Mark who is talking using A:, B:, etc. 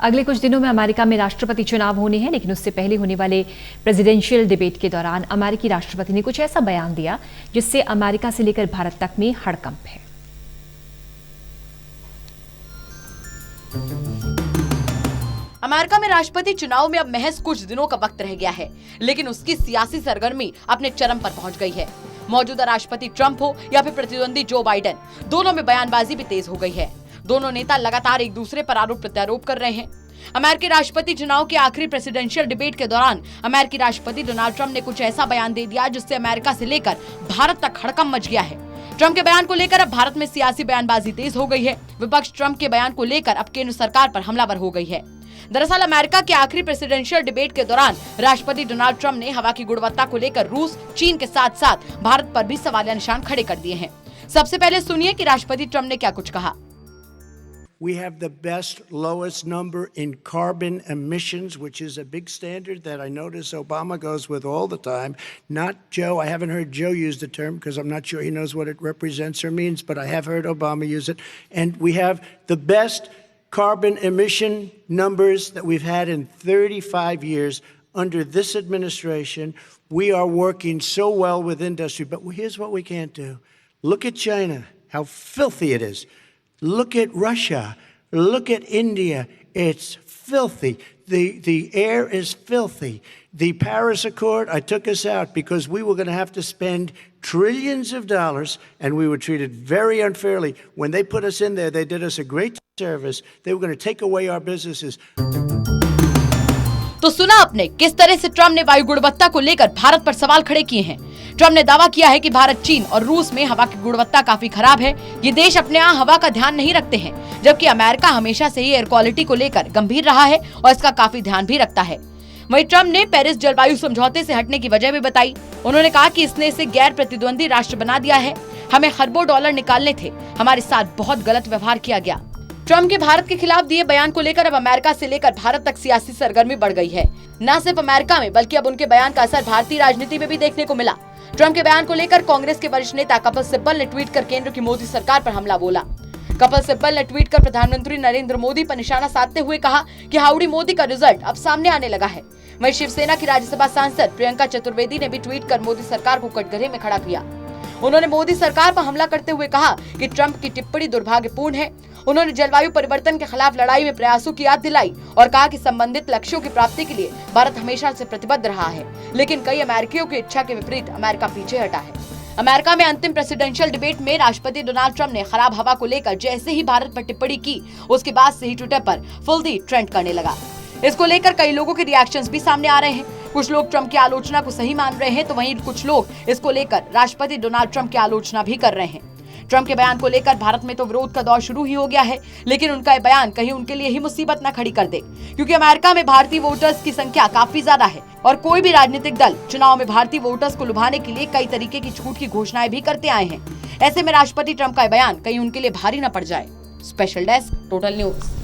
A: अगले कुछ दिनों में अमेरिका में राष्ट्रपति चुनाव होने हैं, लेकिन उससे पहले होने वाले प्रेसिडेंशियल डिबेट के दौरान अमेरिकी राष्ट्रपति ने कुछ ऐसा बयान दिया जिससे अमेरिका से लेकर भारत तक में हड़कंप है।
B: अमेरिका में राष्ट्रपति चुनाव में अब महज कुछ दिनों का वक्त रह गया है, लेकिन उसकी सियासी सरगर्मी अपने चरम पर पहुंच गई है। मौजूदा राष्ट्रपति ट्रंप हो या फिर प्रतिद्वंदी जो बाइडेन, दोनों में बयानबाजी भी तेज हो गई है। दोनों नेता लगातार एक दूसरे पर आरोप प्रत्यारोप कर रहे हैं। अमेरिकी राष्ट्रपति चुनाव के आखिरी प्रेसिडेंशियल डिबेट के दौरान अमेरिकी राष्ट्रपति डोनाल्ड ट्रंप ने कुछ ऐसा बयान दे दिया जिससे अमेरिका से लेकर भारत तक हड़कंप मच गया है। ट्रंप के बयान को लेकर अब भारत में सियासी बयानबाजी तेज हो गई है। विपक्ष ट्रंप के बयान को लेकर अब केंद्र सरकार पर हमलावर हो गई है। दरअसल अमेरिका के आखिरी प्रेसिडेंशियल डिबेट के दौरान राष्ट्रपति डोनाल्ड ट्रंप ने हवा की गुणवत्ता को लेकर रूस, चीन के साथ साथ भारत पर भी सवालिया निशान खड़े कर दिए हैं। सबसे पहले सुनिए कि राष्ट्रपति ट्रंप ने क्या कुछ कहा।
C: We have the best lowest number in carbon emissions, which is a big standard that I notice Obama goes with all the time. Not Joe. I haven't heard Joe use the term because I'm not sure he knows what it represents or means, but I have heard Obama use it. And we have the best carbon emission numbers that we've had in 35 years under this administration. We are working so well with industry, but here's what we can't do. Look at China, how filthy it is. Look at Russia. Look at India. It's filthy. The air is filthy. The Paris Accord, I took us out because we were going to have to spend trillions of dollars and we were treated very unfairly. When they put us in there, they did us a great service. They were going to take away our businesses.
B: तो सुना आपने किस तरह से Trump ने वायु गुणवत्ता को लेकर भारत पर सवाल खड़े किए हैं। ट्रंप ने दावा किया है कि भारत, चीन और रूस में हवा की गुणवत्ता काफी खराब है। ये देश अपने यहाँ हवा का ध्यान नहीं रखते हैं, जबकि अमेरिका हमेशा से ही एयर क्वालिटी को लेकर गंभीर रहा है और इसका काफी ध्यान भी रखता है। वहीं ट्रंप ने पेरिस जलवायु समझौते से हटने की वजह भी बताई। उन्होंने कहा कि इसने इसे गैर प्रतिद्वंदी राष्ट्र बना दिया है। हमें खरबों डॉलर निकालने थे, हमारे साथ बहुत गलत व्यवहार किया गया। ट्रंप के भारत के खिलाफ दिए बयान को लेकर अब अमेरिका से लेकर भारत तक सियासी सरगर्मी बढ़ गई है। न सिर्फ अमेरिका में, बल्कि अब उनके बयान का असर भारतीय राजनीति में भी देखने को मिला। ट्रंप के बयान को लेकर कांग्रेस के वरिष्ठ नेता कपिल सिब्बल ने ट्वीट कर केंद्र की मोदी सरकार पर हमला बोला। कपिल सिब्बल ने ट्वीट कर प्रधानमंत्री नरेंद्र मोदी पर निशाना साधते हुए कहा कि हाउडी मोदी का रिजल्ट अब सामने आने लगा है। वहीं शिवसेना की राज्यसभा सांसद प्रियंका चतुर्वेदी ने भी ट्वीट कर मोदी सरकार को कटघरे में खड़ा किया। उन्होंने मोदी सरकार पर हमला करते हुए कहा कि ट्रंप की टिप्पणी दुर्भाग्यपूर्ण है। उन्होंने जलवायु परिवर्तन के खिलाफ लड़ाई में प्रयासों की याद दिलाई और कहा कि संबंधित लक्ष्यों की प्राप्ति के लिए भारत हमेशा से प्रतिबद्ध रहा है, लेकिन कई अमेरिकियों की इच्छा के विपरीत अमेरिका पीछे हटा है। अमेरिका में अंतिम प्रेसिडेंशियल डिबेट में राष्ट्रपति डोनाल्ड ट्रंप ने खराब हवा को लेकर जैसे ही भारत पर टिप्पणी की, उसके बाद से ही ट्विटर पर फुल्दी ट्रेंड करने लगा। इसको लेकर कई लोगों के रिएक्शंस भी सामने आ रहे हैं। कुछ लोग ट्रंप की आलोचना को सही मान रहे हैं, तो वहीं कुछ लोग इसको लेकर राष्ट्रपति डोनाल्ड ट्रंप की आलोचना भी कर रहे हैं। ट्रंप के बयान को लेकर भारत में तो विरोध का दौर शुरू ही हो गया है, लेकिन उनका बयान कहीं उनके लिए ही मुसीबत न खड़ी कर दे, क्योंकि अमेरिका में भारतीय वोटर्स की संख्या काफी ज्यादा है और कोई भी राजनीतिक दल चुनाव में भारतीय वोटर्स को लुभाने के लिए कई तरीके की छूट की घोषणाएं भी करते आए हैं। ऐसे में राष्ट्रपति ट्रंप का बयान कहीं उनके लिए भारी न पड़ जाए। Special desk, total news.